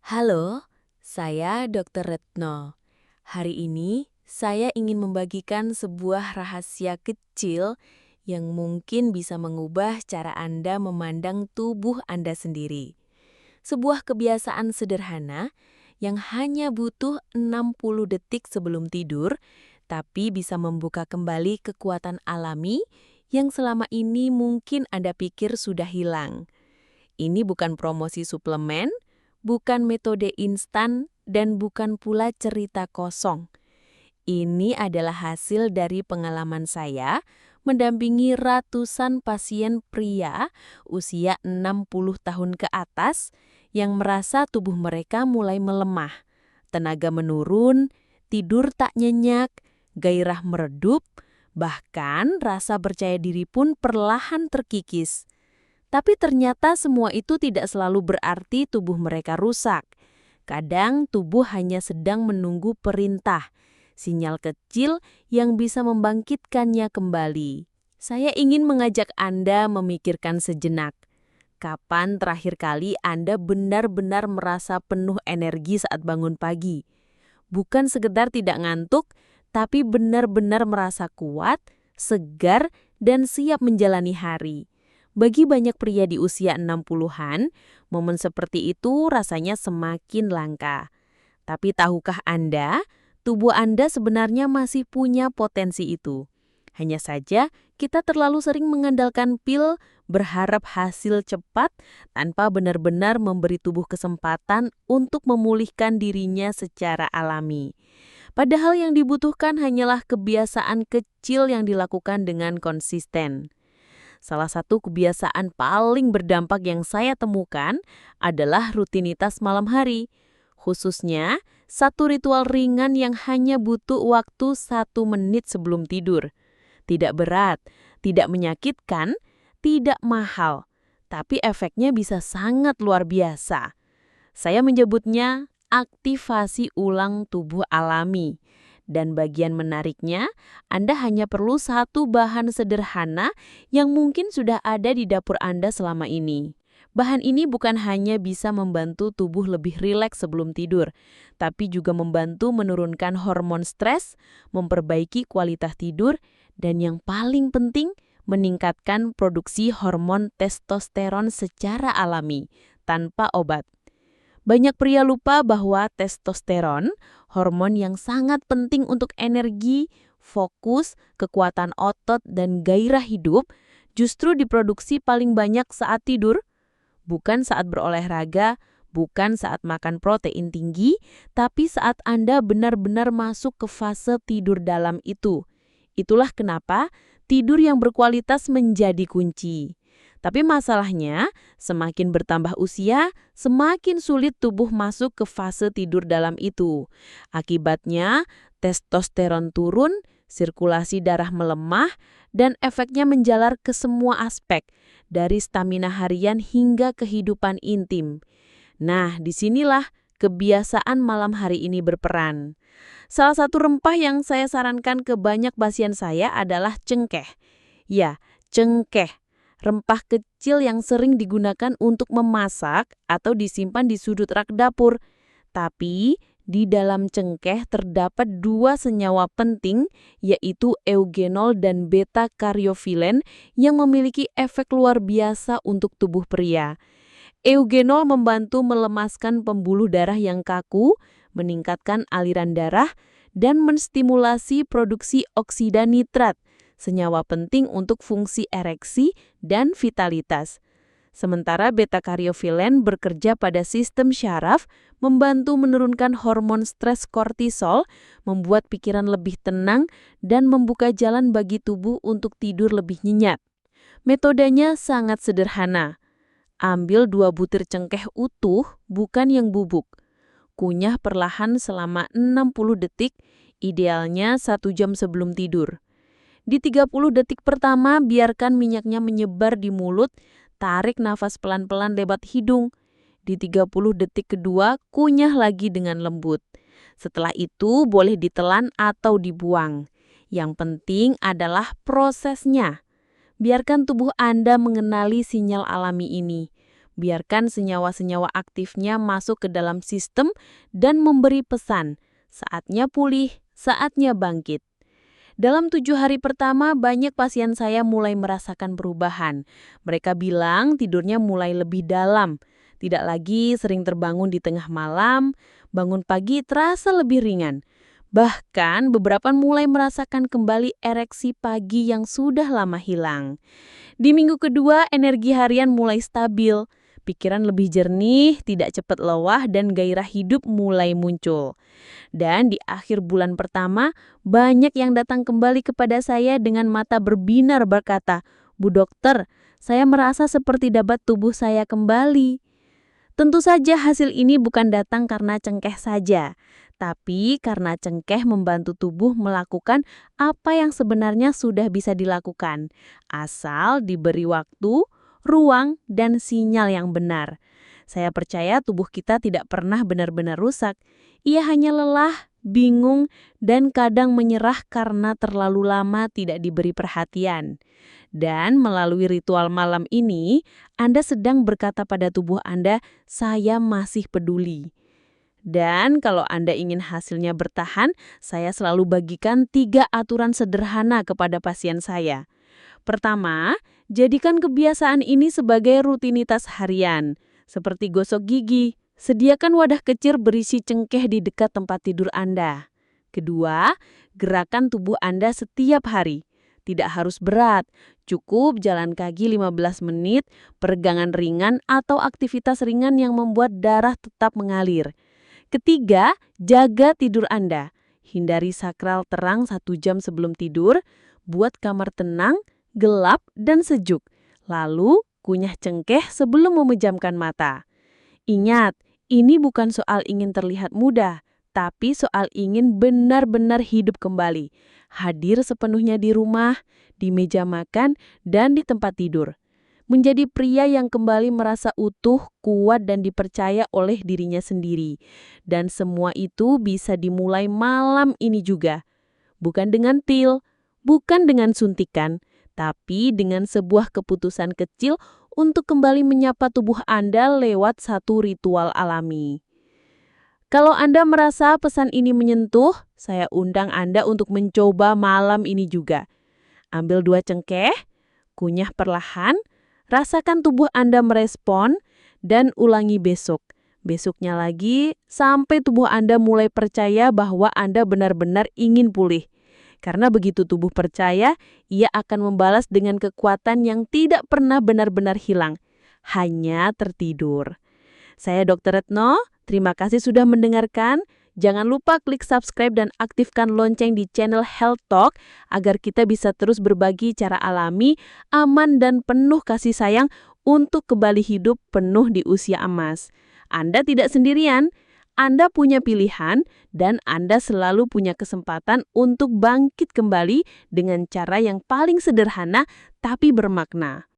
Halo, saya Dr. Retno. Hari ini saya ingin membagikan sebuah rahasia kecil yang mungkin bisa mengubah cara Anda memandang tubuh Anda sendiri. Sebuah kebiasaan sederhana yang hanya butuh 60 detik sebelum tidur, tapi bisa membuka kembali kekuatan alami yang selama ini mungkin Anda pikir sudah hilang. Ini bukan promosi suplemen, bukan metode instan, dan bukan pula cerita kosong. Ini adalah hasil dari pengalaman saya mendampingi ratusan pasien pria usia 60 tahun ke atas yang merasa tubuh mereka mulai melemah, tenaga menurun, tidur tak nyenyak, gairah meredup, bahkan rasa percaya diri pun perlahan terkikis. Tapi ternyata semua itu tidak selalu berarti tubuh mereka rusak. Kadang tubuh hanya sedang menunggu perintah, sinyal kecil yang bisa membangkitkannya kembali. Saya ingin mengajak Anda memikirkan sejenak. Kapan terakhir kali Anda benar-benar merasa penuh energi saat bangun pagi? Bukan sekedar tidak ngantuk, tapi benar-benar merasa kuat, segar, dan siap menjalani hari. Bagi banyak pria di usia 60-an, momen seperti itu rasanya semakin langka. Tapi tahukah Anda, tubuh Anda sebenarnya masih punya potensi itu. Hanya saja, kita terlalu sering mengandalkan pil, berharap hasil cepat, tanpa benar-benar memberi tubuh kesempatan untuk memulihkan dirinya secara alami. Padahal yang dibutuhkan hanyalah kebiasaan kecil yang dilakukan dengan konsisten. Salah satu kebiasaan paling berdampak yang saya temukan adalah rutinitas malam hari. Khususnya, satu ritual ringan yang hanya butuh waktu 1 menit sebelum tidur. Tidak berat, tidak menyakitkan, tidak mahal, tapi efeknya bisa sangat luar biasa. Saya menyebutnya aktivasi ulang tubuh alami. Dan bagian menariknya, Anda hanya perlu satu bahan sederhana yang mungkin sudah ada di dapur Anda selama ini. Bahan ini bukan hanya bisa membantu tubuh lebih rileks sebelum tidur, tapi juga membantu menurunkan hormon stres, memperbaiki kualitas tidur, dan yang paling penting, meningkatkan produksi hormon testosteron secara alami, tanpa obat. Banyak pria lupa bahwa testosteron, hormon yang sangat penting untuk energi, fokus, kekuatan otot, dan gairah hidup, justru diproduksi paling banyak saat tidur, bukan saat berolahraga, bukan saat makan protein tinggi, tapi saat Anda benar-benar masuk ke fase tidur dalam itu. Itulah kenapa tidur yang berkualitas menjadi kunci. Tapi masalahnya, semakin bertambah usia, semakin sulit tubuh masuk ke fase tidur dalam itu. Akibatnya, testosteron turun, sirkulasi darah melemah, dan efeknya menjalar ke semua aspek, dari stamina harian hingga kehidupan intim. Nah, disinilah kebiasaan malam hari ini berperan. Salah satu rempah yang saya sarankan ke banyak pasien saya adalah cengkeh. Ya, cengkeh. Rempah kecil yang sering digunakan untuk memasak atau disimpan di sudut rak dapur. Tapi di dalam cengkeh terdapat 2 senyawa penting, yaitu eugenol dan beta-karyofilen yang memiliki efek luar biasa untuk tubuh pria. Eugenol membantu melemaskan pembuluh darah yang kaku, meningkatkan aliran darah, dan menstimulasi produksi oksida nitrat, senyawa penting untuk fungsi ereksi dan vitalitas. Sementara beta-karyofilen bekerja pada sistem syaraf, membantu menurunkan hormon stres kortisol, membuat pikiran lebih tenang, dan membuka jalan bagi tubuh untuk tidur lebih nyenyak. Metodenya sangat sederhana. Ambil 2 butir cengkeh utuh, bukan yang bubuk. Kunyah perlahan selama 60 detik, idealnya 1 jam sebelum tidur. Di 30 detik pertama, biarkan minyaknya menyebar di mulut, tarik nafas pelan-pelan lewat hidung. Di 30 detik kedua, kunyah lagi dengan lembut. Setelah itu, boleh ditelan atau dibuang. Yang penting adalah prosesnya. Biarkan tubuh Anda mengenali sinyal alami ini. Biarkan senyawa-senyawa aktifnya masuk ke dalam sistem dan memberi pesan. Saatnya pulih, saatnya bangkit. Dalam 7 hari pertama, banyak pasien saya mulai merasakan perubahan. Mereka bilang tidurnya mulai lebih dalam. Tidak lagi sering terbangun di tengah malam, bangun pagi terasa lebih ringan. Bahkan beberapa mulai merasakan kembali ereksi pagi yang sudah lama hilang. Di minggu kedua, energi harian mulai stabil. Pikiran lebih jernih, tidak cepat lelah, dan gairah hidup mulai muncul. Dan di akhir bulan pertama, banyak yang datang kembali kepada saya dengan mata berbinar berkata, "Bu dokter, saya merasa seperti dapat tubuh saya kembali." Tentu saja hasil ini bukan datang karena cengkeh saja, tapi karena cengkeh membantu tubuh melakukan apa yang sebenarnya sudah bisa dilakukan, asal diberi waktu, ruang, dan sinyal yang benar. Saya percaya tubuh kita tidak pernah benar-benar rusak. Ia hanya lelah, bingung, dan kadang menyerah karena terlalu lama tidak diberi perhatian. Dan melalui ritual malam ini, Anda sedang berkata pada tubuh Anda, "Saya masih peduli." Dan kalau Anda ingin hasilnya bertahan, saya selalu bagikan 3 aturan sederhana kepada pasien saya. Pertama, jadikan kebiasaan ini sebagai rutinitas harian, seperti gosok gigi. Sediakan wadah kecil berisi cengkeh di dekat tempat tidur Anda. Kedua, gerakan tubuh Anda setiap hari. Tidak harus berat, cukup jalan kaki 15 menit, peregangan ringan, atau aktivitas ringan yang membuat darah tetap mengalir. Ketiga, jaga tidur Anda. Hindari sakral terang 1 jam sebelum tidur, buat kamar tenang, gelap, dan sejuk. Lalu, kunyah cengkeh sebelum memejamkan mata. Ingat, ini bukan soal ingin terlihat muda, tapi soal ingin benar-benar hidup kembali. Hadir sepenuhnya di rumah, di meja makan, dan di tempat tidur. Menjadi pria yang kembali merasa utuh, kuat, dan dipercaya oleh dirinya sendiri. Dan semua itu bisa dimulai malam ini juga. Bukan dengan pil, bukan dengan suntikan, tapi dengan sebuah keputusan kecil untuk kembali menyapa tubuh Anda lewat satu ritual alami. Kalau Anda merasa pesan ini menyentuh, saya undang Anda untuk mencoba malam ini juga. Ambil 2 cengkeh, kunyah perlahan, rasakan tubuh Anda merespon, dan ulangi besok. Besoknya lagi, sampai tubuh Anda mulai percaya bahwa Anda benar-benar ingin pulih. Karena begitu tubuh percaya, ia akan membalas dengan kekuatan yang tidak pernah benar-benar hilang, hanya tertidur. Saya Dr. Retno, terima kasih sudah mendengarkan. Jangan lupa klik subscribe dan aktifkan lonceng di channel Health Talk agar kita bisa terus berbagi cara alami, aman, dan penuh kasih sayang untuk kembali hidup penuh di usia emas. Anda tidak sendirian. Anda punya pilihan dan Anda selalu punya kesempatan untuk bangkit kembali dengan cara yang paling sederhana tapi bermakna.